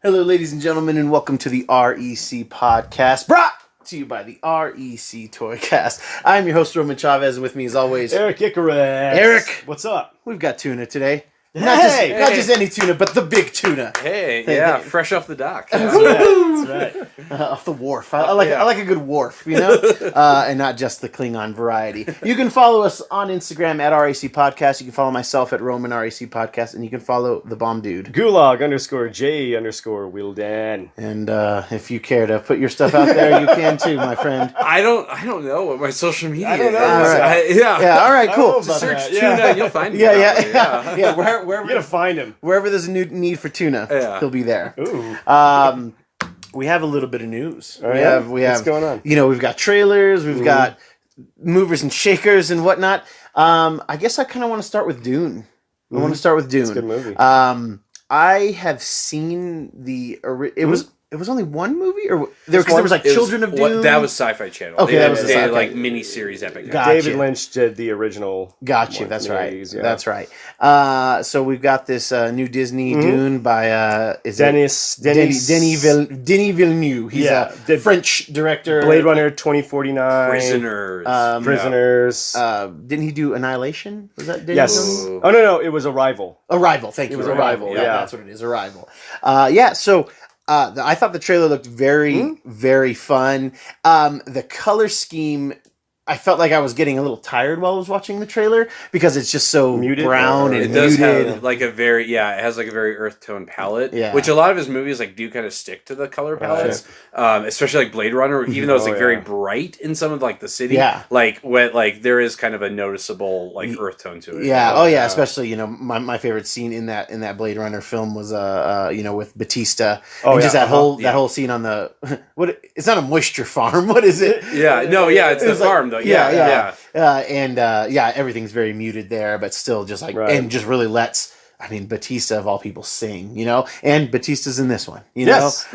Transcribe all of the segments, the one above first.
Hello, ladies and gentlemen, and welcome to the REC podcast, brought to you by the REC Toycast. I'm your host, Roman Chavez, and with me, as always, Eric Icarus. Eric, what's up? we've got tuna today. Hey! Not just any tuna, but the big tuna. Hey, Hey. fresh off the dock. That's right. Off the wharf. I like a good wharf, you know? And not just the Klingon variety. You can follow us on Instagram at RAC Podcast. You can follow myself at Roman RAC Podcast, and you can follow the bomb dude. Gulag_J_Wildan. And if you care to put your stuff out there, you can too, my friend. I don't know what my social media I don't know. is. All right. Yeah, All right, I cool. don't know about Search that. tuna Yeah. and you'll find me. Yeah. You're gonna find him. Wherever there's a new need for tuna, Yeah. he'll be there. Ooh. We have a little bit of news. Oh, yeah? We have What's going on? You know, we've got trailers, we've got movers and shakers and whatnot. I guess I kind of want to start with Dune. I want to start with Dune. It's a good movie. I have seen it was only one movie, or there was like Children of Dune. That was Sci-Fi Channel. Okay, that was they Sci-Fi. did like mini-series epic. Gotcha. David Lynch did the original. Gotcha. one That's in the right. 80s, yeah. That's right. So we've got this new Disney Dune by Denis Denis Villeneuve. He's a did French director. Blade Runner 2049. Prisoners. Prisoners. Didn't he do Annihilation? Was that Denis Yes. Villeneuve? Oh no, it was Arrival. Arrival. Thank you. It was Arrival. Arrival, Yeah, yeah. that's what it is. Arrival. So I thought the trailer looked very, very fun. The color scheme, I felt like I was getting a little tired while I was watching the trailer because it's just so Muted, brown or- and It does muted. have like it has like a very earth tone palette, Yeah. which a lot of his movies like do kind of stick to the color palettes, especially like Blade Runner, even though it's like very bright in some of like the city. Yeah. like there is kind of a noticeable like earth tone to it. Yeah. Oh, yeah. Especially, my favorite scene in that Blade Runner film was with Batista. Oh, and just yeah. that whole scene on the it's not a moisture farm. What is it? It's the farm though. Yeah. Everything's very muted there, but still just like Right. and just really lets. I mean, Batista of all people sing, and Batista's in this one. Yes.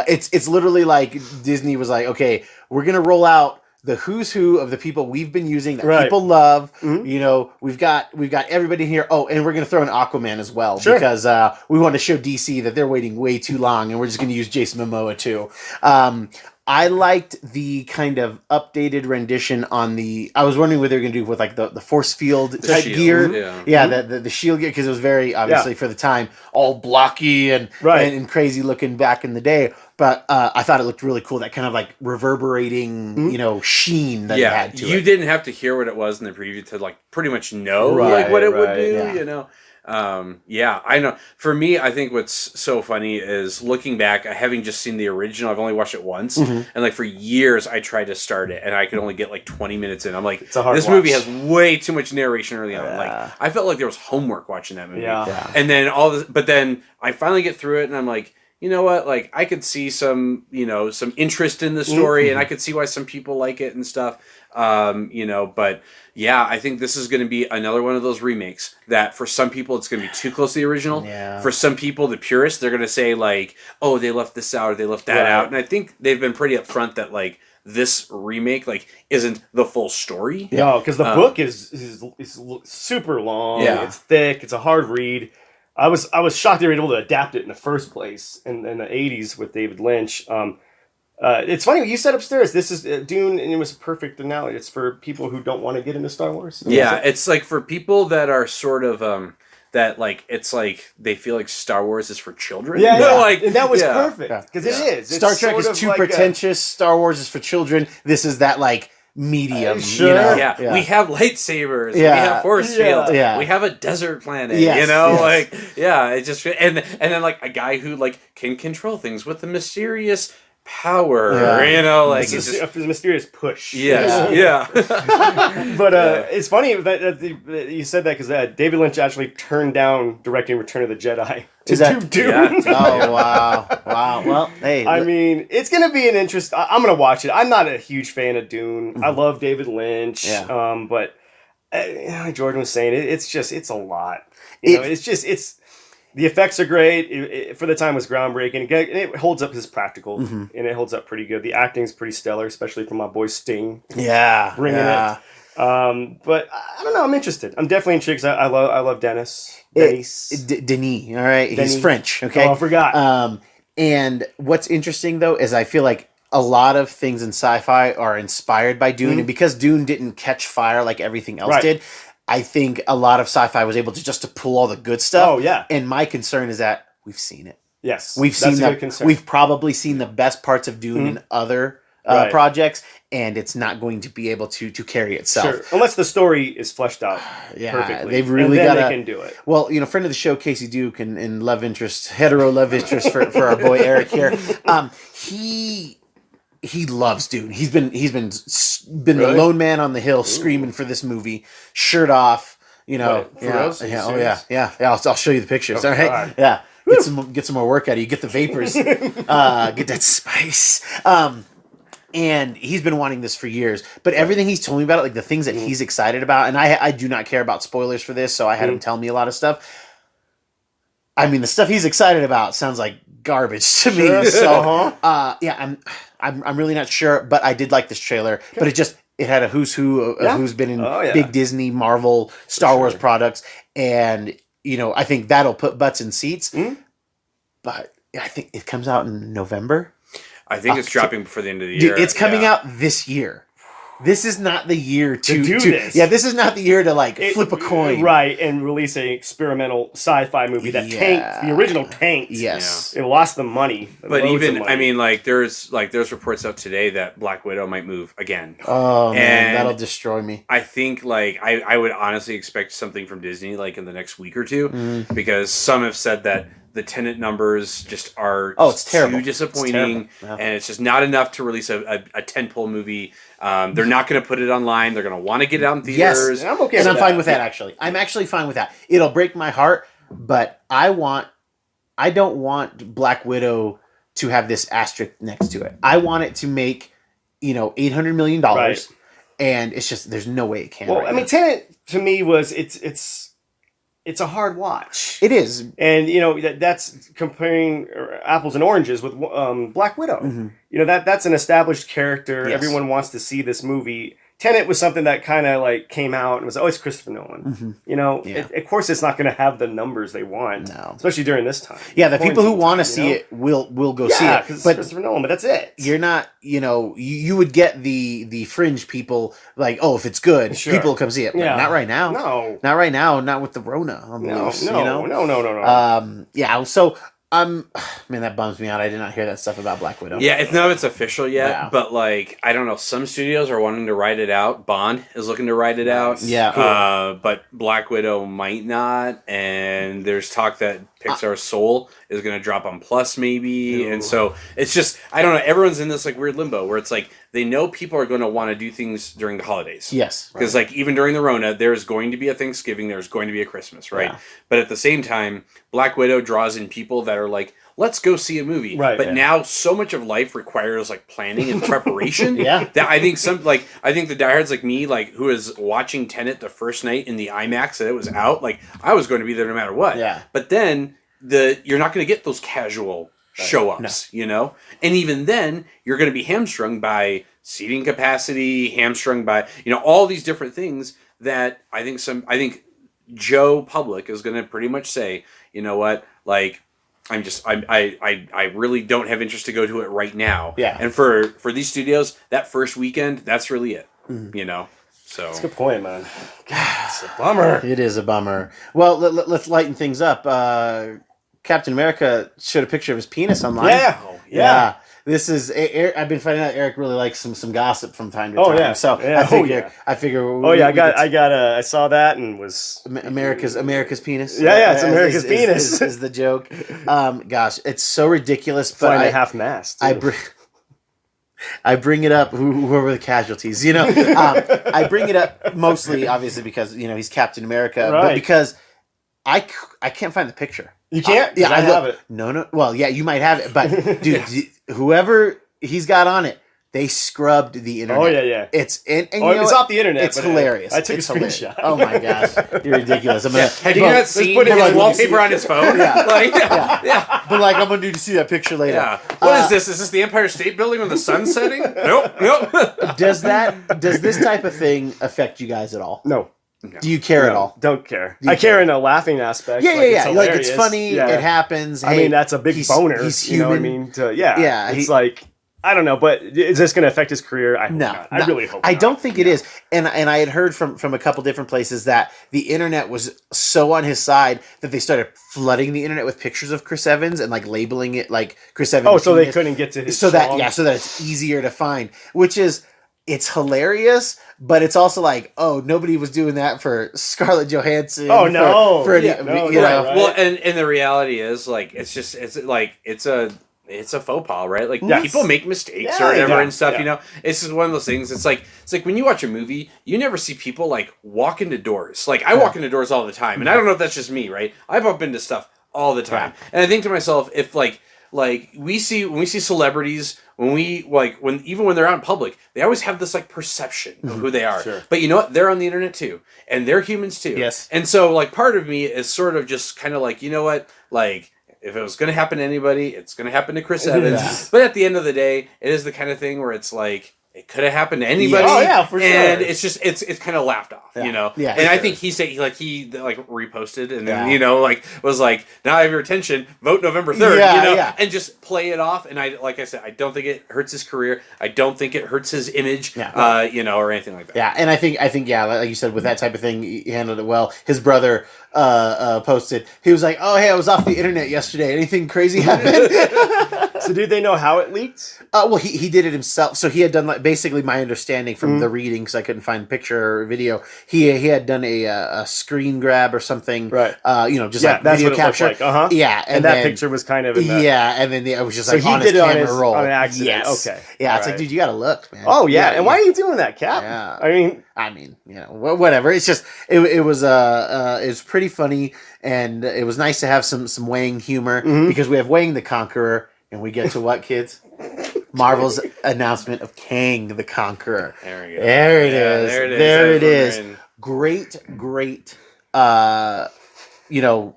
It's literally like Disney was like, okay, we're gonna roll out the who's who of the people we've been using that people love. We've got everybody here. Oh, and we're gonna throw in Aquaman as well because we want to show DC that they're waiting way too long, and we're just gonna use Jason Momoa too. I liked the kind of updated rendition on I was wondering what they were going to do with like the force field type shield, gear. The shield gear, because it was very, obviously for the time, all blocky and crazy looking back in the day. But I thought it looked really cool, that kind of like reverberating, sheen that it had to it. You didn't have to hear what it was in the preview to like pretty much know Right, what it would right, do, I know. For me, I think what's so funny is looking back, having just seen the original, I've only watched it once, and like for years I tried to start it and I could only get like 20 minutes in. I'm like, this movie has way too much narration early on. Like I felt like there was homework watching that movie. And then but then I finally get through it and I'm like, you know what? Like I could see some interest in the story and I could see why some people like it and stuff. But yeah, I think this is going to be another one of those remakes that for some people it's going to be too close to the original. Yeah. For some people, the purists, they're going to say like, oh, they left this out or they left that out. And I think they've been pretty upfront that like this remake like isn't the full story. Yeah, because the book is super long. Yeah. It's thick. It's a hard read. I was shocked they were able to adapt it in the first place in the 80s with David Lynch. It's funny, you said upstairs, this is Dune, and it was a perfect analogy. It's for people who don't want to get into Star Wars. Yeah, it's like for people that are sort of that like it's like they feel like Star Wars is for children. Yeah, like and that was perfect because it is. It's Star Trek sort is of too like pretentious. Star Wars is for children. This is that like medium. Sure. Yeah, we have lightsabers. We have force fields. Yeah. We have a desert planet. Yes, like it just and then like a guy who like can control things with a mysterious power. Like it's just a mysterious push. Yeah. But it's funny that you said that because David Lynch actually turned down directing Return of the Jedi to do Dune. Yeah. Oh wow. Well, hey, I mean, it's gonna be an interest. I'm gonna watch it. I'm not a huge fan of Dune. I love David Lynch. Yeah. But like Jordan was saying, it's a lot. The effects are great. It for the time was groundbreaking. It holds up as practical, and it holds up pretty good. The acting's pretty stellar, especially from my boy Sting. Bringing it. But I don't know. I'm interested. I'm definitely intrigued. 'Cause I love Denis. Denis. All right, he's French. Okay. Oh, I forgot. And what's interesting though is I feel like a lot of things in sci-fi are inspired by Dune, and because Dune didn't catch fire like everything else did, I think a lot of sci-fi was able to just to pull all the good stuff. Oh yeah. And my concern is that we've seen it. Yes, we've seen that. We've probably seen the best parts of Dune in other projects, and it's not going to be able to carry itself. Sure. Unless the story is fleshed out perfectly. They've really got they can do it. Well, friend of the show, Casey Duke, and love interest, hetero love interest for our boy Eric here. He loves Dune. He's been the lone man on the hill screaming for this movie, shirt off. For reals? Yeah. I'll show you the pictures. All right, God. yeah. Get some more work out of you. Get the vapors. Get that spice. And he's been wanting this for years. But everything he's told me about it, like the things that he's excited about, and I do not care about spoilers for this, so I had him tell me a lot of stuff. I mean, the stuff he's excited about sounds like garbage to me. So, I'm really not sure. But I did like this trailer. Okay. But it had a who's who of who's been in big Disney, Marvel, Star Wars products, and I think that'll put butts in seats. But I think it comes out in November. I think it's dropping before the end of the year. Dude, it's coming out this year. This is not the year to do this. Yeah, this is not the year to flip a coin. Right, and release an experimental sci-fi movie that tanked, the original tanked. Yes. It lost the money. But even, I mean, there's reports out today that Black Widow might move again. Oh, man, that'll destroy me. I think, I would honestly expect something from Disney, in the next week or two, because some have said that the Tenet numbers just are it's terrible. Too disappointing, and it's just not enough to release a tentpole movie. They're not going to put it online. They're going to want to get it out in theaters. Yes, and I'm okay and I'm fine with that, actually. I'm actually fine with that. It'll break my heart, but I don't want Black Widow to have this asterisk next to it. I want it to make, $800 million, and it's just, there's no way it can. Well, Tenet, to me, was, it's a hard watch. It is. And, that's comparing apples and oranges with Black Widow. Mm-hmm. That's an established character. Yes. Everyone wants to see this movie. Tenet was something that kind of came out and was, it's Christopher Nolan. Mm-hmm. Of course it's not going to have the numbers they want. No. Especially during this time. Yeah, the people who want to see it will go see it. Yeah, because it's Christopher Nolan, but that's it. You're not, you would get the fringe people, if it's good, people will come see it. But not right now. No. Not right now, not with the Rona on the loose, No. Yeah, so... man, that bums me out. I did not hear that stuff about Black Widow. Yeah, none of it's official yet, but I don't know. Some studios are wanting to write it out. Bond is looking to write it out. Yeah, cool. But Black Widow might not. And there's talk that Pixar's Soul is going to drop on Plus maybe. And so it's just, I don't know. Everyone's in this weird limbo where it's they know people are going to want to do things during the holidays. Yes. Because even during the Rona, there's going to be a Thanksgiving, there's going to be a Christmas, right? Yeah. But at the same time, Black Widow draws in people that are let's go see a movie. Right. But now so much of life requires planning and preparation. Yeah. That I think I think the diehards like me, who is watching Tenet the first night in the IMAX that it was out, I was going to be there no matter what. Yeah. But then you're not going to get those casual show-ups, And even then, you're going to be hamstrung by seating capacity, hamstrung by, all these different things that I think Joe Public is going to pretty much say, you know what, I really don't have interest to go to it right now. Yeah. And for these studios, that first weekend, that's really it, So that's a good point, man. God, it's a bummer. It is a bummer. Well, let's lighten things up. Captain America showed a picture of his penis online. Yeah. This is I've been finding out Eric really likes some gossip from time to time. Yeah. So I figure. I saw that and was America's penis. Yeah, it's America's penis is the joke. Gosh, it's so ridiculous. Flying at half mast. I bring it up. Whoever the casualties, I bring it up mostly, obviously, because he's Captain America, but because I can't find the picture. You can't? Yeah, I have it. No. Well, yeah, you might have it, but dude, whoever he's got on it, they scrubbed the internet. Oh yeah. It's it's off the internet. It's hilarious. I took a screenshot. Oh my gosh, you're ridiculous. Have you not seen his wallpaper on his phone? Yeah. But I'm gonna need to see that picture later. Yeah. What is this? Is this the Empire State Building when the sun's setting? Nope. Does this type of thing affect you guys at all? No. No. Do you care at all? Don't care. Do you I care in a laughing aspect. Yeah, It's Like, it's hilarious. funny. Yeah. It happens. I Hey, mean, that's a big boner. He's You know what I human. mean? It's like, I don't know, but is this going to affect his career? I hope not. I really hope I not. don't think it is. And I had heard from a couple different places that the internet was so on his side that they started flooding the internet with pictures of Chris Evans and like labeling it like Chris Evans. Oh, so they couldn't get to his so that song? so that it's easier to find, which is it's hilarious, but it's also like, oh, nobody was doing that for Scarlett Johansson. Oh, no. for Yeah, any, no, you no, know. right. Well, and the reality is, like, it's a faux pas, right? Like, Yes. people make mistakes Yeah, or whatever yeah, and stuff, yeah. you know? It's just one of those things. It's like when you watch a movie, you never see people, like, walk into doors. Like, I walk into doors all the time, and I don't know if that's just me, right? I bump into stuff all the time. Right. And I think to myself, if, when we see celebrities, even when they're out in public, they always have this, like, perception of who they are. Sure. But you know what? They're on the internet, too. And they're humans, too. Yes. And so, like, part of me is sort of just kind of like, you know what? Like, if it was going to happen to anybody, it's going to happen to Chris Evans. Yeah. But at the end of the day, it is the kind of thing where it's like, it could have happened to anybody. Oh, yeah, for sure. And it's just, it's kind of laughed off, you know? Yeah, and I sure. think he said, he reposted and then, you know, like, was like, now I have your attention, vote November 3rd, Yeah, you know? yeah. And just play it off. And like I said, I don't think it hurts his career. I don't think it hurts his image, you know, or anything like that. Yeah, and I think, like you said, with that type of thing, he handled it well. His brother posted, he was like, "Oh, hey, I was off the internet yesterday. Anything crazy happen?" So did they know how it leaked? Well, he did it himself. So he had done, like, basically my understanding from the reading, because I couldn't find picture or video. He had done a screen grab or something, Right. You know, just Yeah, like that's video what it looked capture. like. Yeah, And that picture was kind of in the... and then it was just So like he on did his it on camera roll. on an accident. Yes. Okay. Yeah, it's Right. like, dude, you got to look, man. Oh, yeah. And why are you doing that, Cap? Yeah. I mean... You know, whatever. It's just it was pretty funny, and it was nice to have some Wang humor because we have Wang the Conqueror, and we get to what, kids? Marvel's announcement of Kang the Conqueror. There we go. There it Yeah, is. there it is. There it That's is. what Great. You know,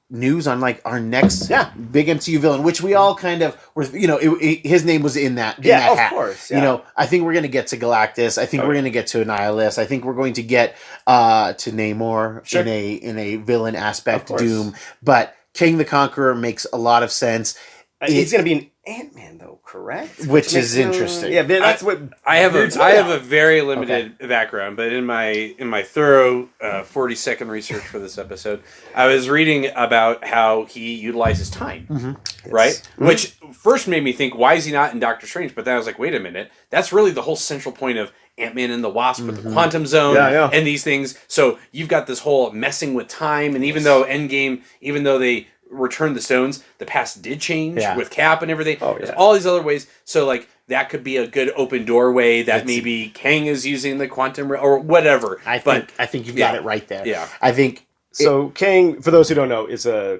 news on like our next big MCU villain, which we all kind of were. You know, his name was in that. Yeah, of hat. course. You know, I think we're gonna get to Galactus. I think we're gonna get to Annihilus. I think we're going to get to Namor in a villain aspect, Doom. But King the Conqueror makes a lot of sense. He's going to be an Ant-Man, though, correct? Which is interesting. Yeah, that's what... I have a very limited background, but in my thorough 40-second research for this episode, I was reading about how he utilizes time, right? Which first made me think, why is he not in Doctor Strange? But then I was like, wait a minute, that's really the whole central point of Ant-Man and the Wasp with the quantum zone and these things. So you've got this whole messing with time, and even though they returned the stones, the past did change with Cap and everything. There's all these other ways. So like that could be a good open doorway that maybe Kang is using the quantum or whatever. I think you've got it right there. Yeah. I think So Kang, for those who don't know, is a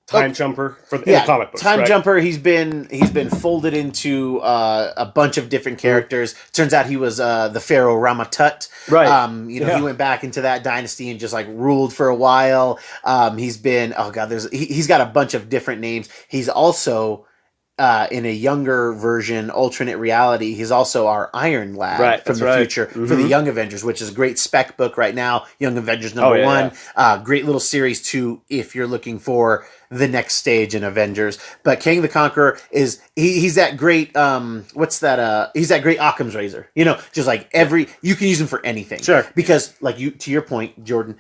time jumper in the comic books. Time jumper. He's been folded into a bunch of different characters. Turns out he was the Pharaoh Ramatut. Right. He went back into that dynasty and just like ruled for a while. He's been he's got a bunch of different names. He's also in a younger version, alternate reality, he's also our Iron Lad from the future for the Young Avengers, which is a great spec book right now. Young Avengers #1, great little series 2 if you're looking for the next stage in Avengers. But Kang the Conqueror he's that great he's that great Occam's razor. You know, just like you can use him for anything. Sure. Because like to your point, Jordan,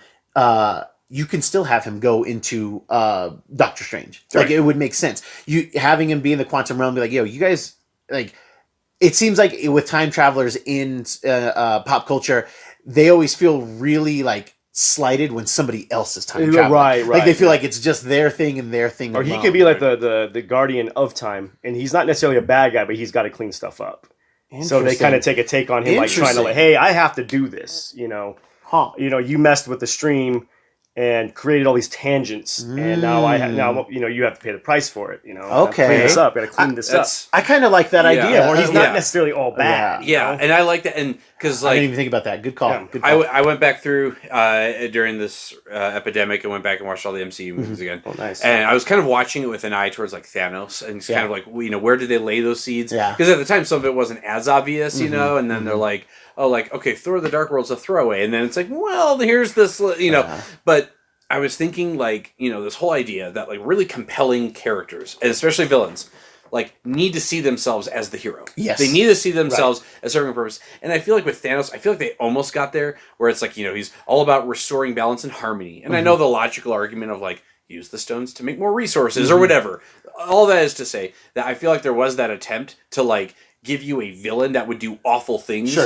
you can still have him go into Doctor Strange. Like it would make sense. You having him be in the quantum realm, be like, yo, you guys like. It seems like with time travelers in pop culture, they always feel really like slighted when somebody else is time traveling. Right. Like they feel like it's just their thing and their thing. Or he could be like the guardian of time, and he's not necessarily a bad guy, but he's got to clean stuff up. So they kind of take a take on him, like trying to, like, hey, I have to do this. You know, you messed with the stream and created all these tangents, and now you have to pay the price for it. You know, okay, clean this up. Got to clean this up. I kind of like that idea. Or he's not necessarily all bad. Yeah, and I like that, and because like I didn't even think about that. Good call. Yeah. Good call. I went back through during this epidemic and went back and watched all the MCU movies again. Oh, nice. And I was kind of watching it with an eye towards like Thanos, and it's kind of like, where did they lay those seeds? Yeah. Because at the time, some of it wasn't as obvious, you know. And then they're like, oh, like, okay, Thor the Dark World's a throwaway. And then it's like, well, here's this, you know. But I was thinking, like, you know, this whole idea that, like, really compelling characters, and especially villains, like, need to see themselves as the hero. Yes. They need to see themselves as serving a purpose. And I feel like with Thanos, I feel like they almost got there, where it's like, you know, he's all about restoring balance and harmony. And I know the logical argument of, like, use the stones to make more resources or whatever. All that is to say that I feel like there was that attempt to, like, give you a villain that would do awful things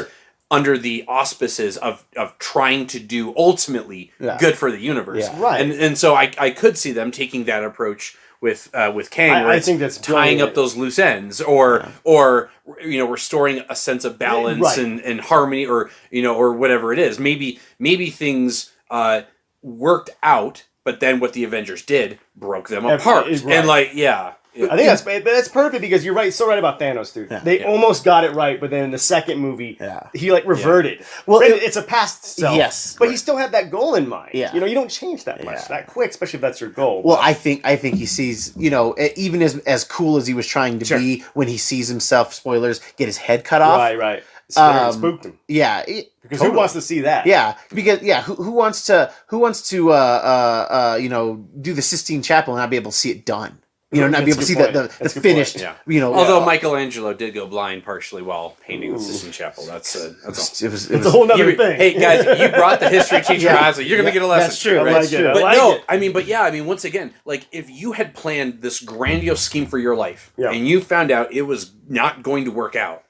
under the auspices of trying to do ultimately good for the universe. Yeah. Right. And so I could see them taking that approach with Kang, where I think that's tying brilliant. up those loose ends, or you know, restoring a sense of balance and harmony, or, you know, or whatever it is. Maybe things worked out, but then what the Avengers did broke them apart. And like, I think that's perfect, because you're right, so right about Thanos, dude. Yeah. They almost got it right, but then in the second movie, he like reverted. Well, it's a past self. Yes. But he still had that goal in mind. Yeah. You know, you don't change that much that quick, especially if that's your goal. Well, I think he sees, you know, even as cool as he was trying to be when he sees himself, spoilers, get his head cut off. Right. Spooked him. Yeah. Because who wants to see that? Yeah, because who wants to you know, do the Sistine Chapel and not be able to see it done? You know, not be able to see the finished. You know, although Michelangelo did go blind partially while painting the Sistine Chapel. That's it's a whole nother thing. Hey guys, you brought the history teacher on, so you're gonna get a lesson. That's true. Right? That's true. But I mean, once again, like, if you had planned this grandiose scheme for your life and you found out it was not going to work out,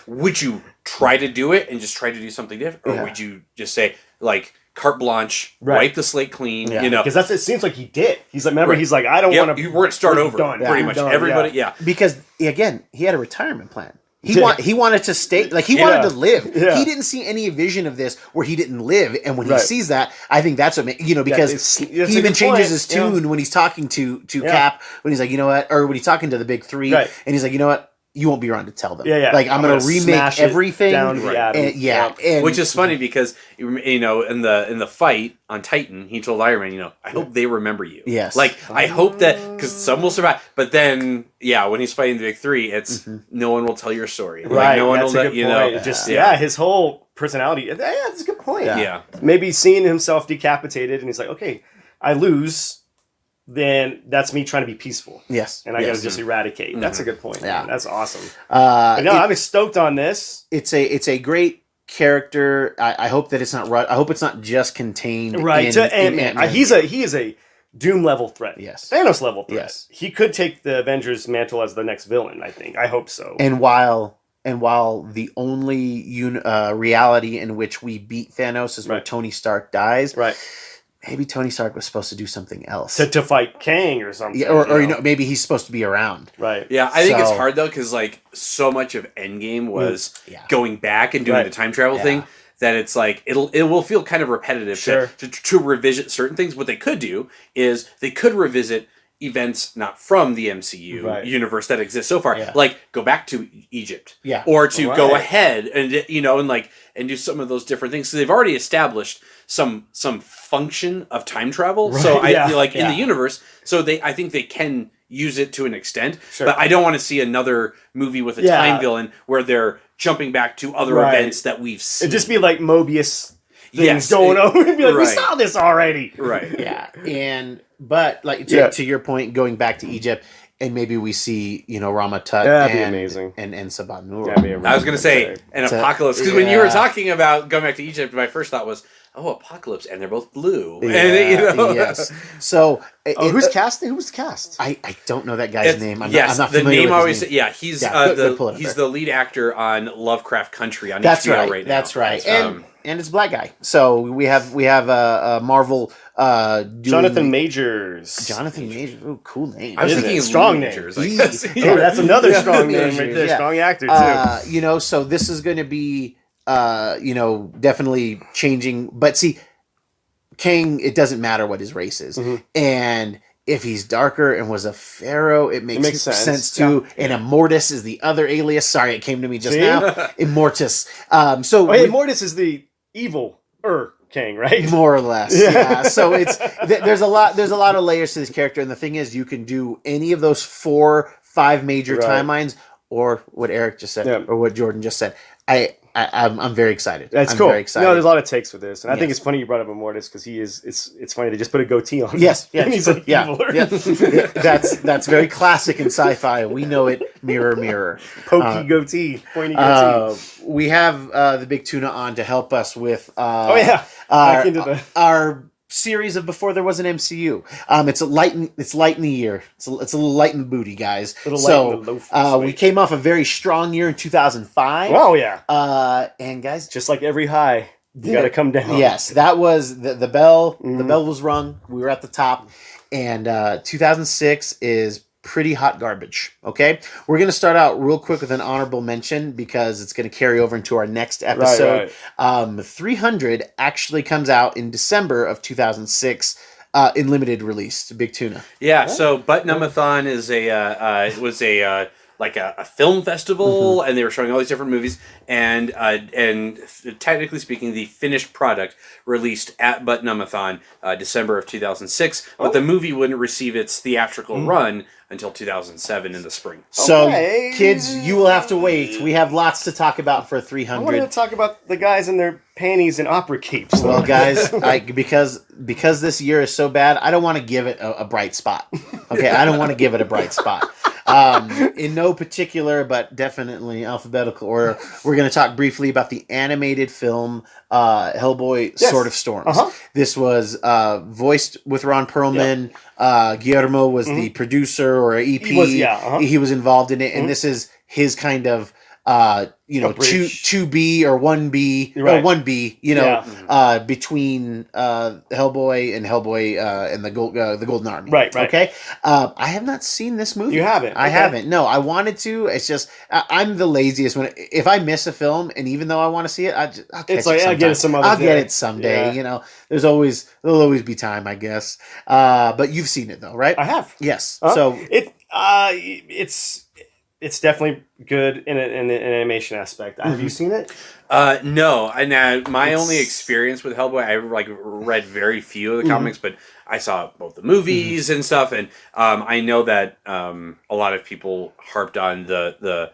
would you try to do it and just try to do something different, or would you just say, like, carte blanche, wipe the slate clean, you know? Because it seems like he did. He's like, remember, he's like, I don't want to. We're going to start over. Pretty much. Everybody, Because, again, he had a retirement plan. He wanted to stay, like, he wanted to live. Yeah. He didn't see any vision of this where he didn't live. And when he sees that, I think that's what, you know, because he even changes his tune when he's talking to Cap, when he's like, you know what, or when he's talking to the big three, and he's like, you know what, you won't be around to tell them. Like, I'm going to remake everything. And, which is funny because, you know, in the fight on Titan, he told Iron Man, you know, I hope they remember you. Yes. Like, I hope that, because some will survive. But then, when he's fighting the big three, it's no one will tell your story. Right. Like, no one that's will a let good you point. know. Just his whole personality. Yeah, that's a good point. Yeah. Maybe seeing himself decapitated, and he's like, okay, I lose. Then that's me trying to be peaceful. Yes. And I got to just eradicate. That's a good point. Yeah. Man. That's awesome. I'm stoked on this. It's a great character. I hope that it's not I hope it's not just contained to Ant-Man. He is a Doom level threat. Yes. Thanos level threat. Yes. He could take the Avengers mantle as the next villain, I think. I hope so. And while the only reality in which we beat Thanos is where Tony Stark dies. Right. Maybe Tony Stark was supposed to do something else. To fight Kang or something. Yeah, or you know, maybe he's supposed to be around. Right. Yeah, I think it's hard, though, because, like, so much of Endgame was going back and doing the time travel thing, that it's like, it will feel kind of repetitive to revisit certain things. What they could do is they could revisit events not from the MCU universe that exists so far, like go back to Egypt, or to go ahead and, you know, and do some of those different things. So they've already established some function of time travel. So in the universe, so I think they can use it to an extent, but I don't want to see another movie with a time villain where they're jumping back to other events that we've seen. It'd just be like Mobius things going on. It'd be like, we saw this already. Right. Yeah. But like to your point, going back to Egypt, and maybe we see, you know, Rama Tut amazing. and Sabat Nur. I was going to say an apocalypse, because when you were talking about going back to Egypt, my first thought was, apocalypse, and they're both blue. Yeah, and, you know. Yes. So, who's casting? Who's the cast? I don't know that guy's name. I'm not the familiar name with always. his name. He's the lead actor on Lovecraft Country on HBO right now. That's right. And it's a black guy. So we have a Marvel. Jonathan Majors. Jonathan Majors. Ooh, cool name. I was thinking strong Majors. Name. That's another strong name right there. Strong actor too. You know, so this is going to be. You know, definitely changing. But see, Kang, it doesn't matter what his race is. And if he's darker and was a pharaoh, it makes sense too. Yeah. And Immortus is the other alias. Sorry, it came to me just now. Immortus. Immortus is the evil Kang, right? More or less. Yeah. So there's a lot of layers to this character. And the thing is, you can do any of those 4-5 major timelines, or what Eric just said, or what Jordan just said. I I'm very excited. That's I'm cool. Very excited. No, there's a lot of takes for this, and I think Yes. it's funny you brought up Immortus because he is. It's funny they just put a goatee on him. Yes, and he's like evil. yeah. That's very classic in sci-fi. We know it. Mirror, mirror. Pokey goatee, pointy goatee. We have the Big Tuna on to help us with. Back into our series of Before There Was an MCU. It's light in the year. It's a little light in the booty, guys. We came off a very strong year in 2005. Oh yeah. And guys, just like every high, you got to come down. Yes, that was the bell. Mm-hmm. The bell was rung. We were at the top, and 2006 is pretty hot garbage. Okay, we're gonna start out real quick with an honorable mention because it's gonna carry over into our next episode. Right. 300 actually comes out in December of 2006 in limited release. Big Tuna. Yeah. So Butt-Numb-a-thon is was a film festival, and they were showing all these different movies, and technically speaking, the finished product released at Butt-Numb-a-thon December of 2006, but the movie wouldn't receive its theatrical run until 2007 in the spring. So, kids, you will have to wait. We have lots to talk about for 300. I wanted to talk about the guys in their panties and opera capes. Well, guys, because this year is so bad, I don't want to give it a bright spot. Okay, I don't want to give it a bright spot. In no particular, but definitely alphabetical order, we're going to talk briefly about the animated film Hellboy: Sword of Storms. This was voiced with Ron Perlman. Guillermo was the producer or EP. He was involved in it, and this is his kind of 2B or 1B or 1B, between Hellboy and the Golden Army. Right. Okay. I have not seen this movie. You haven't? I haven't. No, I wanted to. It's just I'm the laziest if I miss a film, and even though I want to see it, I'll get it someday. Yeah. There'll always be time, I guess. But you've seen it though, right? I have. Yes. So it's definitely good in an animation aspect. Have you seen it? No. And my only experience with Hellboy, I read very few of the comics, but I saw both the movies and stuff, and I know that a lot of people harped on the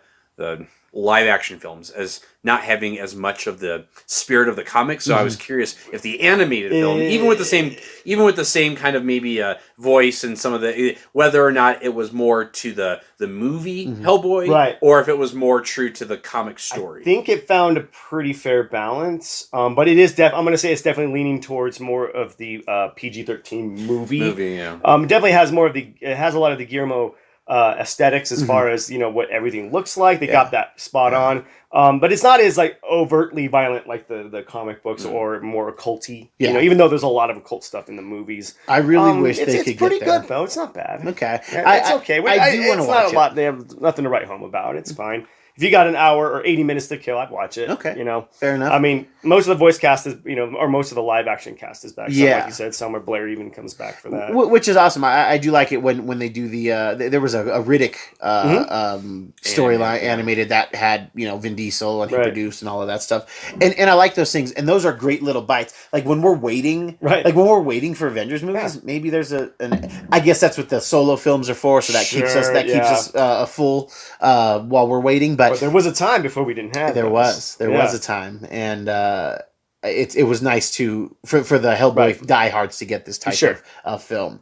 live action films as not having as much of the spirit of the comics. So I was curious if the animated film, even with the same kind of maybe voice and some of the, whether or not it was more to the movie Hellboy, right, or if it was more true to the comic story. I think it found a pretty fair balance, but it is I'm going to say it's definitely leaning towards more of the PG-13 movie. Yeah. It definitely has it has a lot of the Guillermo aesthetics as far as what everything looks like. They got that spot on, but it's not as overtly violent like the comic books or more occulty. Even though there's a lot of occult stuff in the movies. I really wish they could get there. It's pretty good though. It's not bad. Okay, it's okay. I do want to watch it. It's not a lot. They have nothing to write home about. It's fine. If you got an hour or 80 minutes to kill, I'd watch it. Okay. Fair enough. I mean, most of the voice cast is, or most of the live action cast is back. Yeah. Like you said, Selma Blair even comes back for that. Which is awesome. I do like it when they do there was a Riddick storyline animated that had, Vin Diesel and he produced and all of that stuff. And I like those things. And those are great little bites. Like when we're waiting, for Avengers movies, maybe there's I guess that's what the solo films are for. So that keeps us full while we're waiting. But there was a time before we didn't have. There was a time, and it was nice for the Hellboy diehards to get this type of film.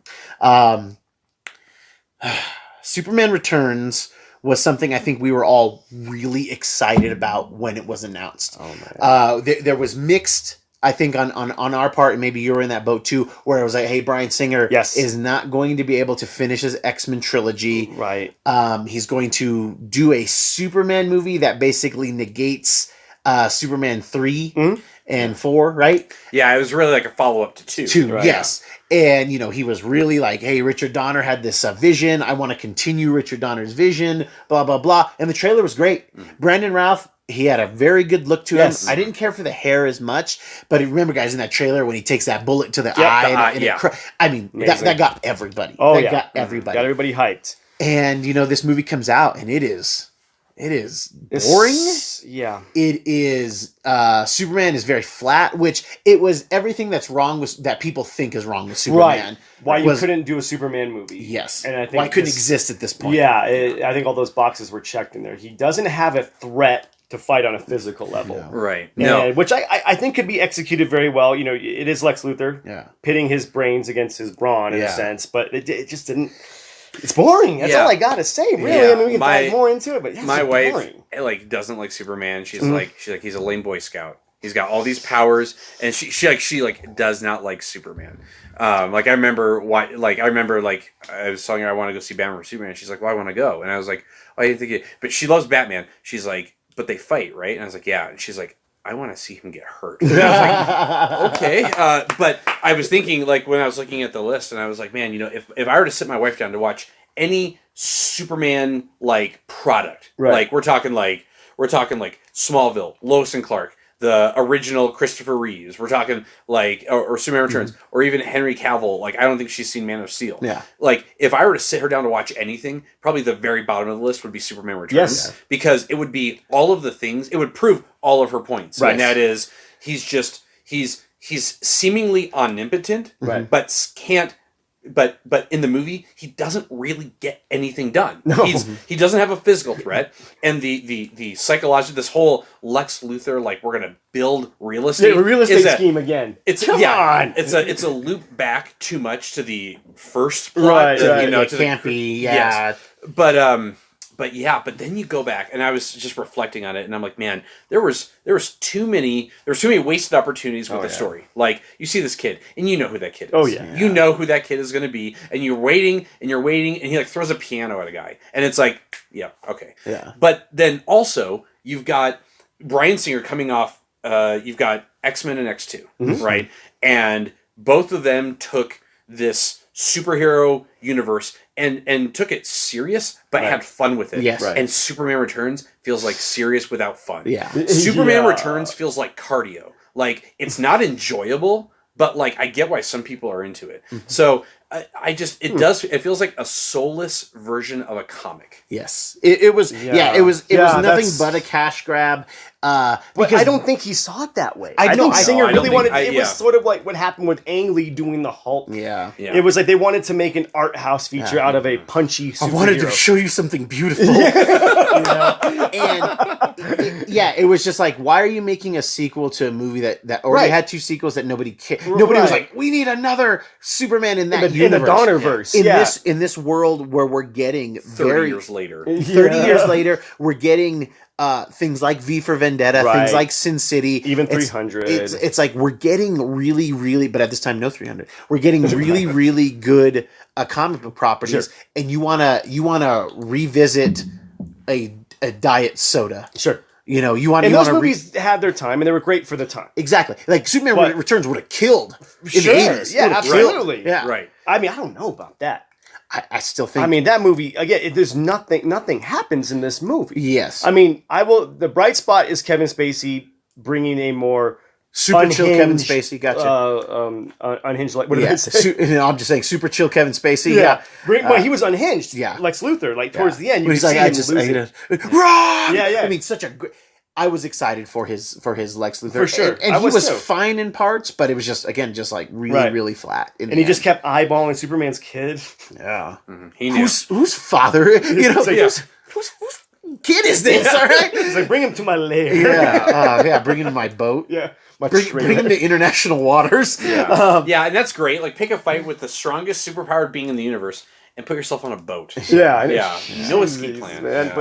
Superman Returns was something I think we were all really excited about when it was announced. Oh man! There was mixed. I think on our part, and maybe you were in that boat too, where it was like, hey, Bryan Singer is not going to be able to finish his X-Men trilogy. Right. He's going to do a Superman movie that basically negates Superman 3 and 4, right? Yeah, it was really like a follow-up to 2. Right. Yes. And, he was really like, hey, Richard Donner had this vision. I want to continue Richard Donner's vision, blah, blah, blah. And the trailer was great. Brandon Routh, he had a very good look to him. I didn't care for the hair as much, but remember, guys, in that trailer when he takes that bullet to the eye, that got everybody. Got everybody. Got everybody hyped. And this movie comes out, and it is boring. It is. Superman is very flat, which it was everything that's wrong with that people think is wrong with Superman. Right. Why you couldn't do a Superman movie? Yes. And I think why couldn't exist at this point? Yeah, I think all those boxes were checked in there. He doesn't have a threat to fight on a physical level. Yeah. Right. And, No. which I think could be executed very well. You know, it is Lex Luthor pitting his brains against his brawn in a sense, but it just didn't. It's boring. That's all I gotta say. Really, I mean, we can dive more into it, but my wife boring. Like doesn't like Superman. She's like he's a lame Boy Scout. He's got all these powers, and she does not like Superman. Like I remember I was telling her I want to go see Batman vs Superman. She's like, well, I want to go, and I was like, oh, I didn't think it. But she loves Batman. She's like, but they fight, right? And I was like, yeah. And she's like, I want to see him get hurt. And I was like, okay. But I was thinking, like, when I was looking at the list, and I was like, man, you know, if I were to sit my wife down to watch any Superman like product, like we're talking like Smallville, Lois and Clark, the original Christopher Reeves, we're talking like or Superman Returns, or even Henry Cavill. Like, I don't think she's seen Man of Steel. Yeah. Like, if I were to sit her down to watch anything, probably the very bottom of the list would be Superman Returns, because it would be all of the things. It would prove all of her points, and that is he's seemingly omnipotent, but can't. But in the movie, he doesn't really get anything done. No. He doesn't have a physical threat, and the psychological, this whole Lex Luthor, like, we're gonna build real estate. Real estate scheme again. Come on. It's a loop back too much to the first plot. You know, to can't be. Yeah. Yes. But then you go back, and I was just reflecting on it, and I'm like, man, there was too many wasted opportunities with the story. Like, you see this kid, and you know who that kid is. Oh yeah. You know who that kid is going to be, and you're waiting, and he like throws a piano at a guy, and it's like, yeah, okay. Yeah. But then also you've got Bryan Singer coming off. You've got X-Men and X2, right? And both of them took this superhero universe and took it serious, but had fun with it. Yes. And Superman Returns feels like serious without fun. Yeah. Superman Returns feels like cardio. Like, it's not enjoyable, but like, I get why some people are into it. So it feels like a soulless version of a comic. Yes. It was nothing but a cash grab. But I don't think he saw it that way. I think Singer really wanted. It was sort of like what happened with Ang Lee doing the Hulk. Yeah. It was like they wanted to make an art house feature out of a punchy superhero. I wanted to show you something beautiful. It was just like, why are you making a sequel to a movie that already had two sequels that nobody cared? Nobody was like, we need another Superman in that universe. In the Donnerverse. In this world where we're getting 30 years later. 30 years later, we're getting things like V for Vendetta, things like Sin City, even 300. It's like we're getting really, really, but at this time, no 300. We're getting really, really good comic book properties, and you wanna revisit a diet soda. Sure. You know, those movies had their time, and they were great for the time. Exactly. Like, Superman Returns would have killed in the 80s. Yeah, absolutely. Yeah. Right. I mean, I don't know about that. I still think. I mean, that movie again. There's nothing happens in this movie. Yes. I mean, the bright spot is Kevin Spacey bringing a more super chill Kevin Spacey. Gotcha. Unhinged. Like, what did I say? I'm just saying, super chill Kevin Spacey. Yeah. But he was unhinged. Yeah. Lex Luthor. Like, towards the end, you he's see like, him I mean, such a great. I was excited for his Lex Luthor. For sure. And he was fine in parts, but it was just like really, really flat. And he just kept eyeballing Superman's kid. Yeah. Mm-hmm. He knew. Whose father? You know, whose kid is this? All right. He's like, bring him to my lair. Bring him to my boat. Yeah. Bring him to international waters. Yeah. And that's great. Like, pick a fight with the strongest superpowered being in the universe and put yourself on a boat. No escape plan. Man,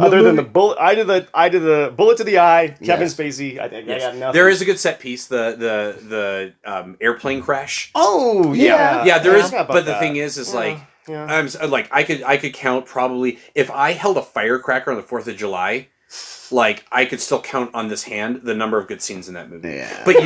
other than the bullet, I did the bullet to the eye. Kevin Spacey. I got nothing. There is a good set piece. The airplane crash. Oh yeah. There is. But the thing is like. Yeah. I'm like, I could count probably if I held a firecracker on the 4th of July, like, I could still count on this hand the number of good scenes in that movie. Yeah. But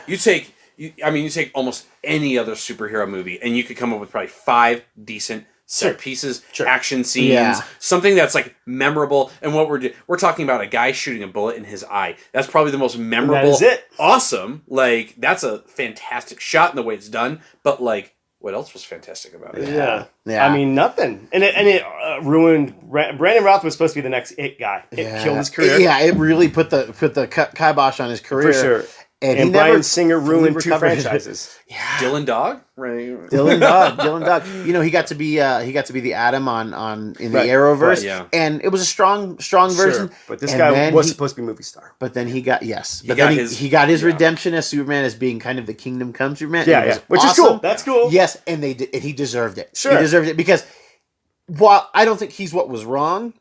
you take almost any other superhero movie, and you could come up with probably 5 decent set pieces, action scenes, something that's like memorable. And what we're talking about a guy shooting a bullet in his eye. That's probably the most memorable. That is it. Awesome. Like, that's a fantastic shot in the way it's done. But like, what else was fantastic about it? Yeah. I mean, nothing. And it ruined. Brandon Routh was supposed to be the next It guy. It killed his career. Yeah, it really put the kibosh on his career. For sure. And Bryan Singer ruined 2 franchises. Yeah. Dylan Dog, right? Dylan Dog. You know, he got to be the Atom on in the Arrowverse, and it was a strong version. But this guy was supposed to be movie star. But then he got he got his redemption as Superman, as being kind of the Kingdom Come Superman. Which is cool. That's cool. Yes, and he deserved it. Sure, he deserved it because while I don't think he's what was wrong,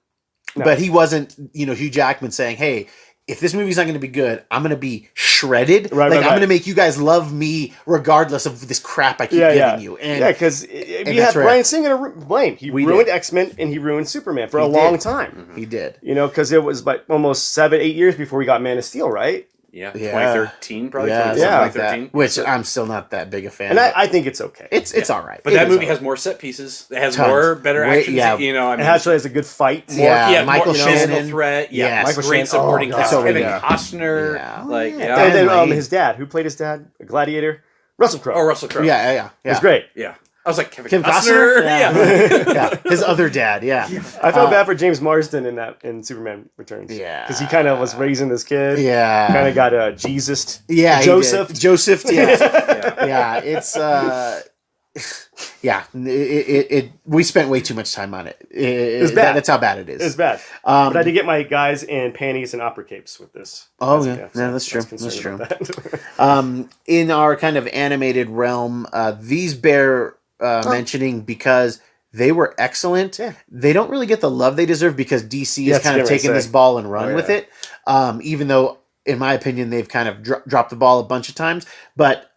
but he wasn't. You know, Hugh Jackman saying, "Hey, if this movie's not going to be good, I'm going to be shredded. I'm going to make you guys love me regardless of this crap I keep giving you." And because we have Bryan Singer to blame. He ruined X-Men and he ruined Superman for a long time. He did. You know, because it was like almost 7-8 years before we got Man of Steel, right? Yeah, 2013 probably. Yeah, 2013. Like, which I'm still not that big a fan. And I think it's okay. It's all right. But that movie has more set pieces. It has better action. You know, it actually has a good fight. Michael Shannon, physical threat. Yeah, Michael great supporting cast. Kevin Costner. And then his dad, who played his dad, a Gladiator, Russell Crowe. Oh, Russell Crowe. Yeah. It was great. Yeah. I was like, Kevin Costner? Yeah. His other dad, I felt bad for James Marsden in Superman Returns. Yeah. Because he kind of was raising this kid. Yeah. Kind of got Jesus. Yeah. Joseph. Yeah. It's, we spent way too much time on it. It was bad. That's how bad it is. It's bad. But I did get my guys in panties and opera capes with this. Oh, that's true. That's true. In our kind of animated realm, these bear mentioning because they were excellent. Yeah. They don't really get the love they deserve because DC has kind of taken this ball and run with it. Even though, in my opinion, they've kind of dropped the ball a bunch of times. But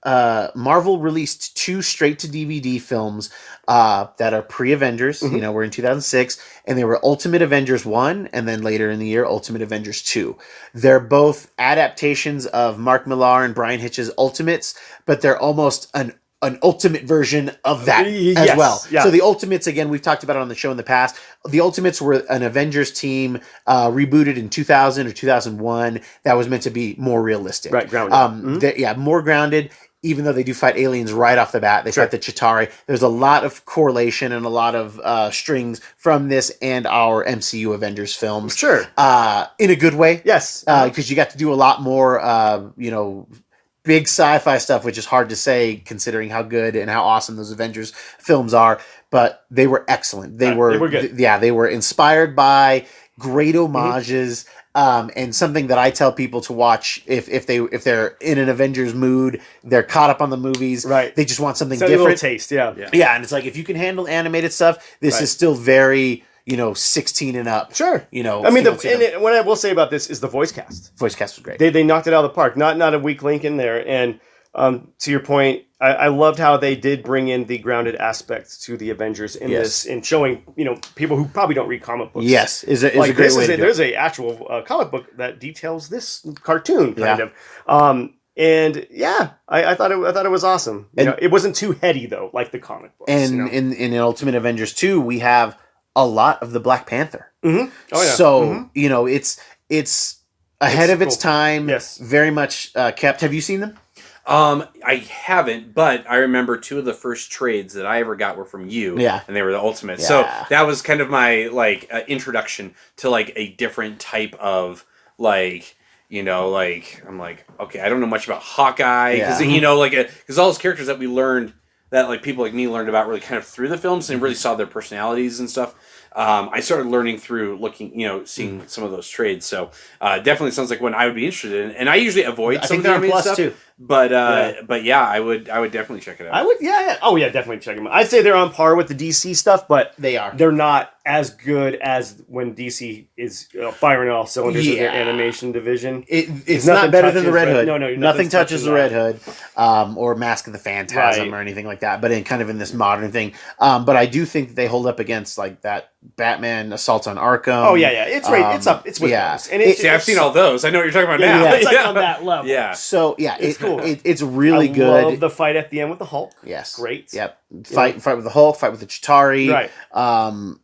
Marvel released 2 straight-to-DVD films that are pre-Avengers. You know, we're in 2006. And they were Ultimate Avengers 1, and then later in the year, Ultimate Avengers 2. They're both adaptations of Mark Millar and Brian Hitch's Ultimates, but they're almost an ultimate version of that as well. Yeah. So the Ultimates, again, we've talked about it on the show in the past. The Ultimates were an Avengers team rebooted in 2000 or 2001 that was meant to be more realistic. Right, grounded. More grounded. Even though they do fight aliens right off the bat, they fight the Chitauri. There's a lot of correlation and a lot of strings from this and our MCU Avengers films. Sure. In a good way. Yes. Because you got to do a lot more, big sci-fi stuff, which is hard to say considering how good and how awesome those Avengers films are. But they were excellent. They were good. They were inspired by great homages. And something that I tell people to watch if they're in an Avengers mood, they're caught up on the movies, right? They just want something different. A little taste, yeah. And it's like, if you can handle animated stuff, this is still very 16 and up. Sure. I mean, what I will say about this is the voice cast. Voice cast was great. They knocked it out of the park. Not a weak link in there. And to your point, I loved how they did bring in the grounded aspects to the Avengers in this, and showing people who probably don't read comic books. Yes, is a great way to do it. There's a actual comic book that details this cartoon kind of. And I thought it was awesome. It wasn't too heady though, like the comic books. And in Ultimate Avengers 2, we have a lot of the Black Panther. Mm-hmm. Oh yeah. So it's ahead of its time. Yes. Very much kept. Have you seen them? I haven't, but I remember 2 of the first trades that I ever got were from you. Yeah. And they were the Ultimate. Yeah. So that was kind of my introduction to a different type of I'm like, okay, I don't know much about Hawkeye because because all those characters that we learned that people like me learned about really kind of through the films and really saw their personalities and stuff. I started learning through looking, seeing some of those trades. So definitely sounds like one I would be interested in. And I usually avoid some of the animated stuff. Too. But I would definitely check it out. I would, oh yeah, definitely check them out. I'd say they're on par with the DC stuff, but they're not as good as when DC is firing on all cylinders with their animation division. It's not better than the Red Hood. No, nothing touches the Red Hood, or Mask of the Phantasm or anything like that. But in this modern thing, but I do think that they hold up against that Batman Assault on Arkham. Oh yeah, it's right. It's up. It's with those. And I've seen all those. I know what you're talking about now. Yeah, it's on that level. Yeah. So it's cool. It's really good. I love the fight at the end with the Hulk. Yes. Great. Yep. Fight with the Hulk, fight with the Chitauri. Right.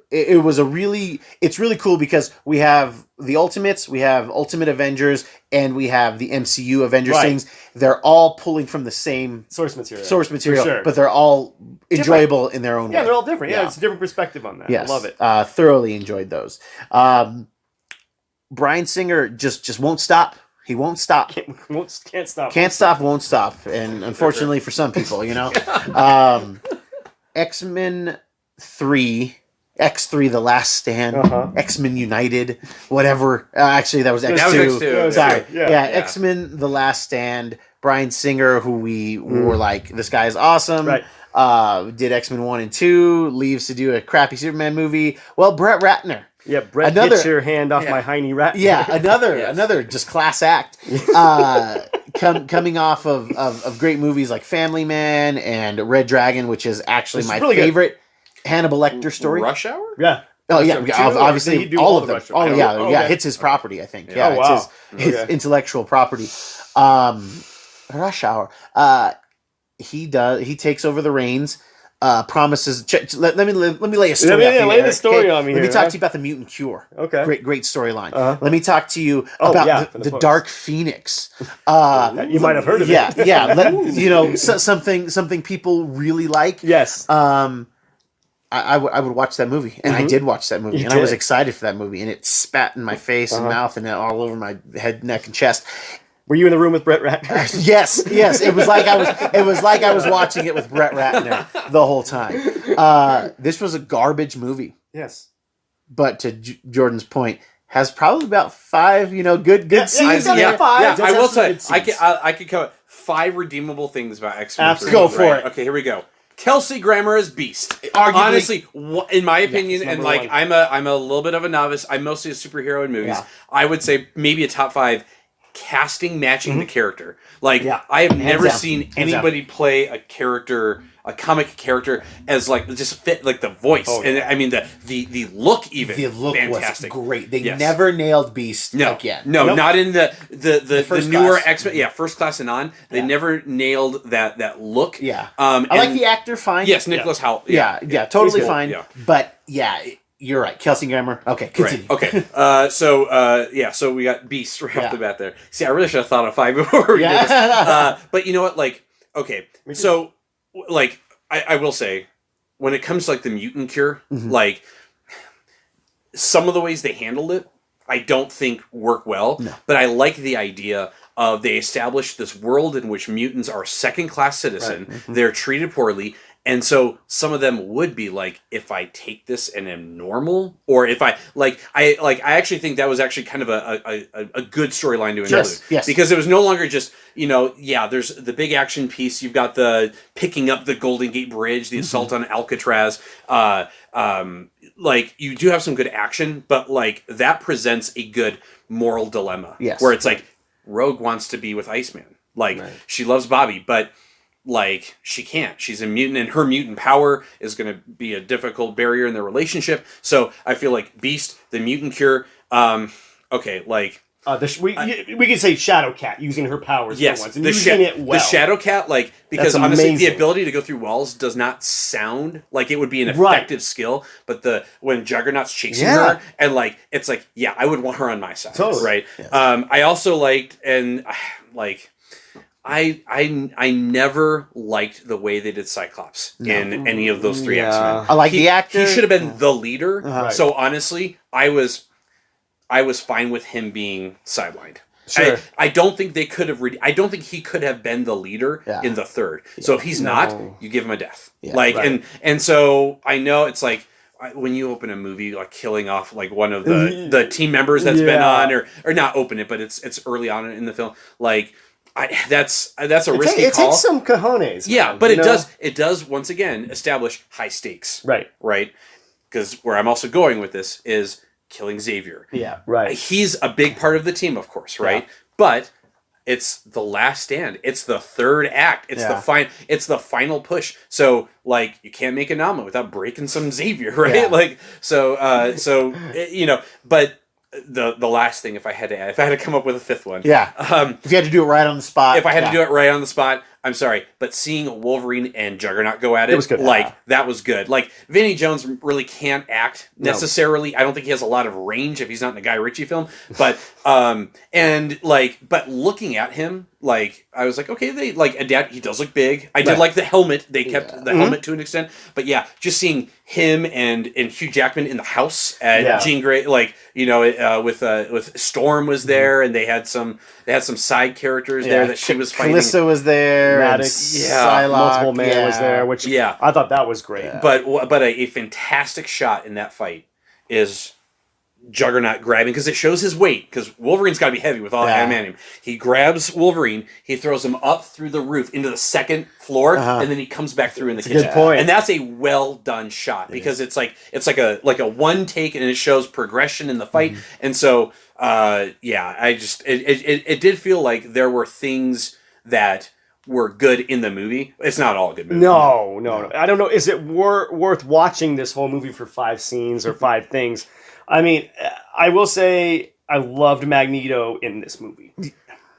It was it's really cool because we have the Ultimates, we have Ultimate Avengers, and we have the MCU Avengers things. They're all pulling from the same source material, sure. But they're all enjoyable in their own way. Yeah, they're all different. Yeah, it's a different perspective on that. Yes. I love it. Thoroughly enjoyed those. Bryan Singer just won't stop. He won't stop. Can't stop. Can't stop, won't stop. And unfortunately for some people, X-Men 3, X3, The Last Stand, X-Men United, whatever. Actually, that was X2. That was X2. Sorry. Yeah. X-Men, The Last Stand, Bryan Singer, who we were like, this guy is awesome. Right. Did X-Men 1 and 2, leaves to do a crappy Superman movie. Well, Brett Ratner. Yeah, Brett, get your hand off my hiney rat. Yeah, another just class act. Coming off of great movies like Family Man and Red Dragon, which is actually my really favorite Hannibal Lecter story. Rush Hour? Yeah. Oh yeah, obviously all of them. It's his property, I think. Yeah, it's his intellectual property. Rush Hour. He takes over the reins. Promises. Let me lay a story. Lay the story on me. Let me talk to you about the mutant cure. Okay. Great storyline. Let me talk to you about the Dark Phoenix. You might have heard of it. Yeah. Something people really like. Yes. I would watch that movie, and I did watch that movie, I was excited for that movie, and it spat in my face and mouth and all over my head, neck, and chest. Were you in the room with Brett Ratner? Yes. It was like I was watching it with Brett Ratner the whole time. This was a garbage movie. Yes. But to Jordan's point, has probably about 5, good scenes. Yeah, I will say, I could cover 5 redeemable things about X-Men. Go for it. Okay, here we go. Kelsey Grammer as Beast. Arguably, honestly, in my opinion, and like one. I'm a little bit of a novice. I'm mostly a superhero in movies. Yeah. I would say maybe a top 5 casting matching the character. Like I have never seen anybody play a character, a comic character, as like just fit like the voice and I mean the look even. The look fantastic. Was great. They never nailed Beast again. No, not in the newer X-Men. Yeah, First Class and on. They never nailed that look. Yeah. I like the actor fine. Yes, Nicholas Hoult. Yeah, totally fine. Yeah. But you're right. Kelsey Grammer. Okay, continue. Right. Okay. So we got Beast right off the bat there. See, I really should have thought of 5 before we did this. But you know what? Like, okay. So, like, I will say, when it comes to, like, the mutant cure, like, some of the ways they handled it, I don't think work well. No. But I like the idea of they established this world in which mutants are second-class citizen. Right. They're treated poorly. And so some of them would be like, if I take this and am normal, or if I actually think that was actually kind of a good storyline to include. Yes. Because it was no longer just, there's the big action piece. You've got the picking up the Golden Gate Bridge, the assault on Alcatraz. Like you do have some good action, but like that presents a good moral dilemma. Yes. Where it's like Rogue wants to be with Iceman. Like she loves Bobby, but like she can't. She's a mutant, and her mutant power is going to be a difficult barrier in their relationship. So I feel like Beast, the mutant cure. We could say Shadow Cat using her powers. Yes, for once, and using it well. The Shadow Cat, like because honestly, the ability to go through walls does not sound like it would be an effective skill. But when Juggernaut's chasing her, and like it's like I would want her on my side. Totally. Right. Yeah. I also liked I never liked the way they did Cyclops in any of those 3 X-Men. I like the actor. He should have been the leader. So honestly, I was fine with him being sidelined. Sure. I don't think they could have. I don't think he could have been the leader in the 3rd. So if he's not, you give him a death. Yeah, and so I know it's like when you open a movie like killing off like one of the team members that's been on or not open it, but it's early on in the film like. That's a risky call. It takes some cojones. Yeah, but it does once again establish high stakes. Right. Because where I'm also going with this is killing Xavier. Yeah, right. He's a big part of the team, of course, right? Yeah. But it's the last stand. It's the 3rd act. It's the final push. So like you can't make an omelet without breaking some Xavier, right? Yeah. Like but. The last thing, if I had to come up with a 5th one, if you had to do it right on the spot, if I had to do it right on the spot, I'm sorry, but seeing Wolverine and Juggernaut go at it, was good. like that was good. Like Vinnie Jones really can't act necessarily. No. I don't think he has a lot of range if he's not in a Guy Ritchie film. But but looking at him, like I was like, okay, they like adapt. He does look big. I did like the helmet. They kept the helmet to an extent. But yeah, just seeing him and Hugh Jackman in the house at Jean Grey, like with Storm was there, and they had some side characters there that she was fighting. Callisto was there. Maddox, Psylocke, Multiple Man was there, which I thought that was great. Yeah. But a fantastic shot in that fight is Juggernaut grabbing, because it shows his weight, because Wolverine's got to be heavy with all the adamantium. He grabs Wolverine, he throws him up through the roof into the second floor, and then he comes back through in the kitchen. Good point. And that's a well done shot, because it's like a one take, and it shows progression in the fight. And so it did feel like there were things that were good in the movie. It's not all a good movie. No. I don't know. Is it worth watching this whole movie for 5 scenes or 5 things? I mean, I will say I loved Magneto in this movie.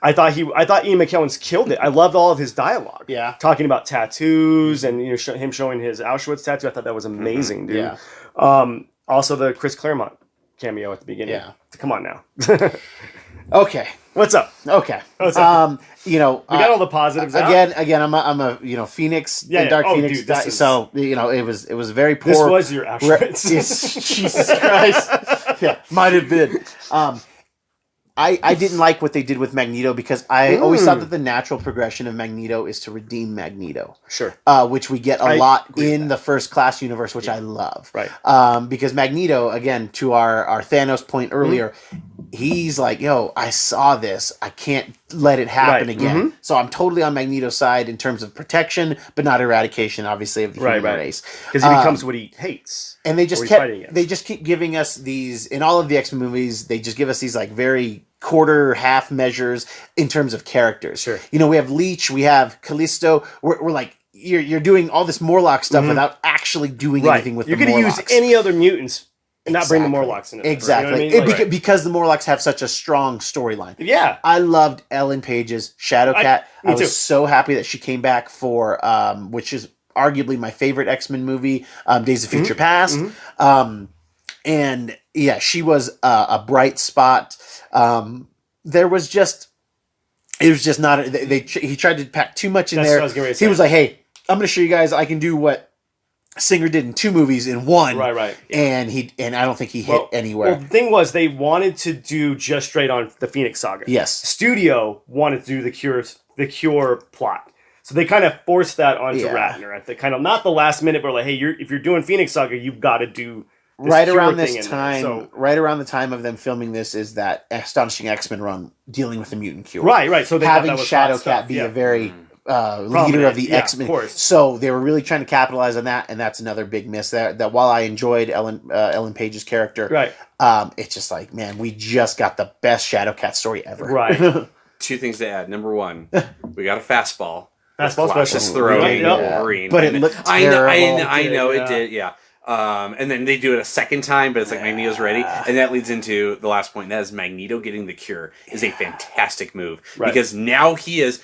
I thought Ian McKellen's killed it. I loved all of his dialogue. Yeah, talking about tattoos and him showing his Auschwitz tattoo. I thought that was amazing, dude. Yeah. Also the Chris Claremont cameo at the beginning. Yeah. Come on now. Okay. What's up? Okay. What's up? We got all the positives again. I'm a Phoenix, Dark Phoenix. Dude, so it was very poor. This was your Auschwitz. Jesus Christ. Yeah, might have been. I didn't like what they did with Magneto, because I always thought that the natural progression of Magneto is to redeem Magneto. Sure. Which we get a lot in the First Class universe, which I love. Right. Because Magneto, again, to our Thanos point earlier, he's like, yo, I saw this. I can't let it happen again. So I'm totally on Magneto's side in terms of protection, but not eradication, obviously, of the human race. Because he becomes what he hates. And they just keep giving us these, in all of the X-Men movies, they just give us these like very quarter, half measures in terms of characters. Sure. We have Leech, we have Callisto. We're like, you're doing all this Morlock stuff without actually doing anything with the Morlocks. You could use any other mutants and not bring the Morlocks in it. Exactly. You know what I mean? Because the Morlocks have such a strong storyline. Yeah. I loved Ellen Page's Shadowcat. Me I was too. so happy that she came back for, which is arguably my favorite X-Men movie, Days of Future Past. And yeah, she was a bright spot. It was just not. He tried to pack too much in there. He was like, "Hey, I'm going to show you guys I can do what Singer did in 2 movies in 1." Right. Yeah. And I don't think he hit anywhere. Well, the thing was, they wanted to do just straight on the Phoenix Saga. Yes. Studio wanted to do the Cure plot. So they kind of forced that onto Ratner at the kind of, not the last minute, but like, hey, if you're doing Phoenix Saga, you've got to do this right Cure around thing this in time. there. So, right around the time of them filming this is that Astonishing X-Men run dealing with the mutant cure. Right. So they having thought that was Shadowcat be a very leader of the X-Men. Of course. So they were really trying to capitalize on that, and that's another big miss there. That while I enjoyed Ellen Page's character, it's just like, man, we just got the best Shadowcat story ever. Right. 2 things to add. Number 1, we got a fastball. Fastball special throwing Wolverine. But it looked terrible. I know it did. Yeah. And then they do it a second time, but it's like Magneto's ready, and that leads into the last point. That is Magneto getting the cure is a fantastic move, because now he's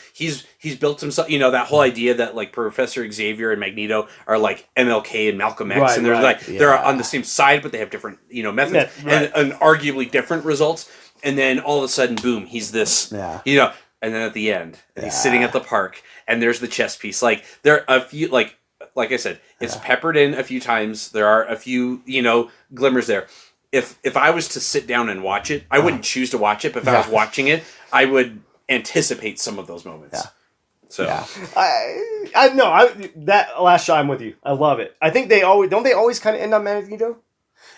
built himself. That whole idea that like Professor Xavier and Magneto are like MLK and Malcolm X, and they're on the same side, but they have different methods and arguably different results. And then all of a sudden, boom, he's this. And then at the end, he's sitting at the park, and there's the chess piece. Like there are a few like I said, it's peppered in a few times. There are a few, glimmers there. If I was to sit down and watch it, I wouldn't choose to watch it, but if I was watching it, I would anticipate some of those moments. Yeah. So I know that last shot, I'm with you. I love it. I think they always kind of end on Magneto?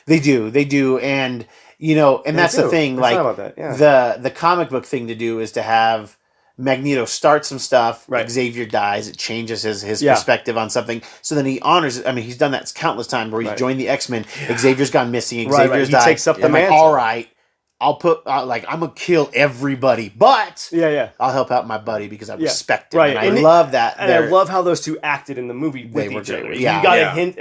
They do, and and that's the thing. Like the comic book thing to do is to have Magneto start some stuff. Xavier dies. It changes his perspective on something. So then he honors it. I mean, he's done that countless times where he's joined the X-Men. Xavier's gone missing. Xavier's died. He takes up the mantle. mantle. All right, I'll put I'm gonna kill everybody, but I'll help out my buddy because I respect him. And I love that. And I love how those two acted in the movie with each other. You got a hint.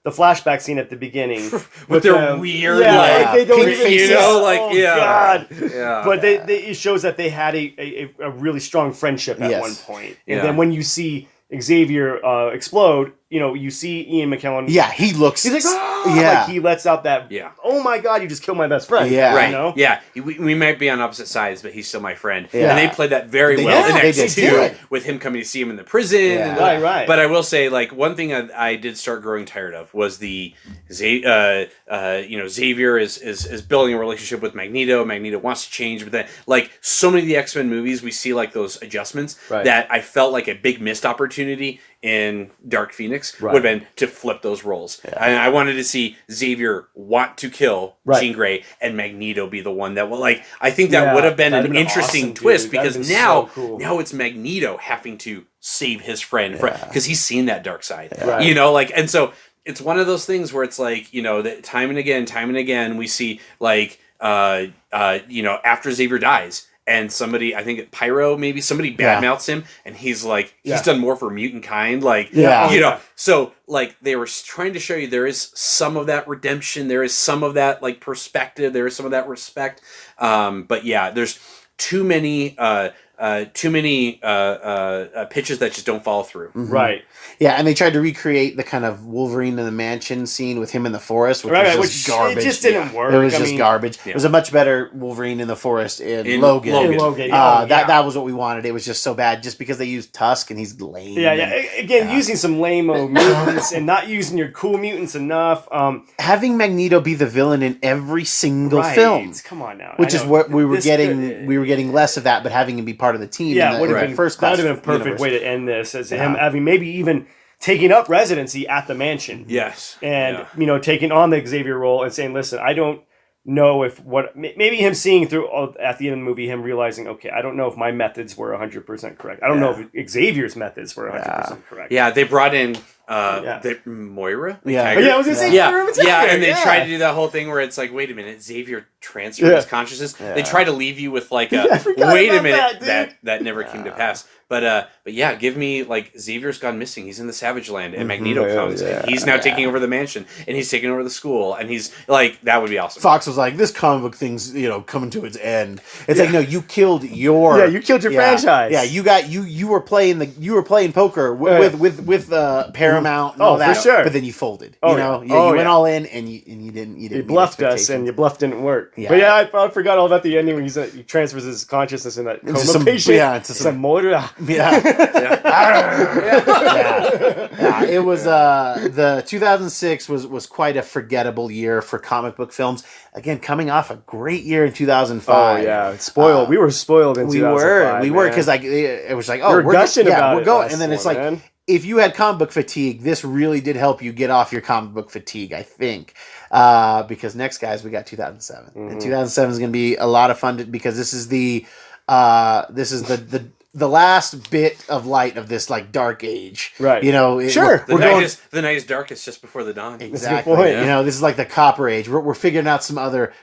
the flashback scene at the beginning with their weird, they don't pink even faces, God. Yeah. But it shows that they had a really strong friendship at one point. And then when you see Xavier explode, you see Ian McKellen. Yeah, he's like, like he lets out that. Yeah. Oh my God, you just killed my best friend. Yeah, right. Yeah, we might be on opposite sides, but he's still my friend. Yeah. And they played that very well in X2 with him coming to see him in the prison. Yeah. And right. But I will say, like, one thing I did start growing tired of was the Xavier is building a relationship with Magneto. Magneto wants to change, but then like so many of the X-Men movies, we see like those adjustments that I felt like a big missed opportunity in Dark Phoenix would have been to flip those roles. Yeah. And I wanted to see Xavier want to kill Jean Grey and Magneto be the one that will, like, I think that would have been an interesting awesome, twist because now it's Magneto having to save his friend because he's seen that dark side. Yeah. And so it's one of those things where it's like, that time and again we see like after Xavier dies, and somebody, I think Pyro, maybe somebody badmouths him, and he's like, he's done more for mutant kind, so like they were trying to show you there is some of that redemption, there is some of that like perspective, there is some of that respect, but yeah, there's too many pitches that just don't follow through. Mm-hmm. Right. Yeah, and they tried to recreate the kind of Wolverine in the mansion scene with him in the forest, which was just garbage. It just didn't work. It was just garbage. Yeah. It was a much better Wolverine in the forest in Logan. That was what we wanted. It was just so bad just because they used Tusk and he's lame. Again, using some lame-o mutants and not using your cool mutants enough. Having Magneto be the villain in every single film. Come on now. Which is what we were getting. We were getting less of that, but having him be part of the team. Yeah, would have been first class. That would have been a perfect way to end this, as him having maybe even taking up residency at the mansion. Yes. And, taking on the Xavier role and saying, listen, I don't know if maybe him seeing through at the end of the movie, him realizing, okay, I don't know if my methods were 100% correct. I don't know if Xavier's methods were 100% correct. Yeah, they brought in Moira? I was going to say Moira. And they tried to do that whole thing where it's like, wait a minute, Xavier transferred his consciousness. Yeah. They try to leave you with like wait a minute, that never came to pass. But yeah, give me like Xavier's gone missing. He's in the Savage Land, and Magneto comes, and he's now taking over the mansion, and he's taking over the school, and he's like, that would be awesome. Fox was like, this comic book thing's coming to its end. It's like, no, you killed your franchise. Yeah, you were playing poker with Paramount and all that. For sure. But then you folded. You went all in, and you didn't. You bluffed us, and your bluff didn't work. Yeah. But I forgot all about the ending when he transfers his consciousness in that coma patient. Into some motor. Yeah. It was the 2006 was quite a forgettable year for comic book films. Again, coming off a great year in 2005. Oh yeah, spoiled. We were spoiled in 2005. We were because like it was like, we're gushing about we're going, and then it's like, if you had comic book fatigue, this really did help you get off your comic book fatigue, I think. Because next, guys, we got 2007, and 2007 is going to be a lot of fun because this is the last bit of light of this like dark age, right? The night is darkest just before the dawn. Exactly. This is like the copper age. We're figuring out some other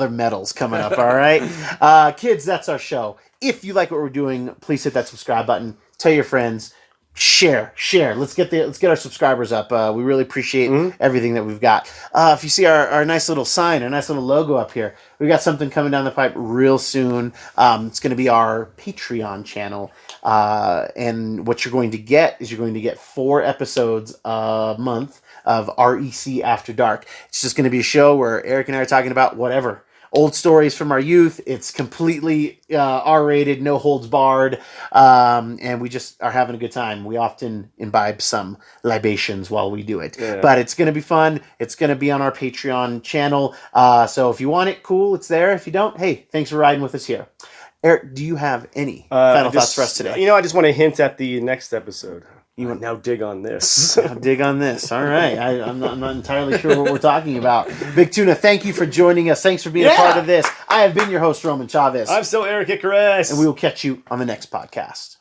metals coming up. All right, kids, that's our show. If you like what we're doing, please hit that subscribe button. Tell your friends. Share. Let's get our subscribers up. We really appreciate everything that we've got. If you see our nice little sign, our nice little logo up here, we got something coming down the pipe real soon. It's going to be our Patreon channel, and what you're going to get is 4 episodes a month of REC After Dark. It's just going to be a show where Eric and I are talking about whatever. Old stories from our youth. It's completely R-rated, no holds barred, and we just are having a good time. We often imbibe some libations while we do it, but it's going to be fun. It's going to be on our Patreon channel, so if you want it, cool, it's there. If you don't, hey, thanks for riding with us here. Eric, do you have any final thoughts for us today? I just want to hint at the next episode. You want now dig on this. Dig on this. All right. I'm not entirely sure what we're talking about. Big Tuna, thank you for joining us. Thanks for being a part of this. I have been your host, Roman Chavez. I'm still Erik Icarus. And we will catch you on the next podcast.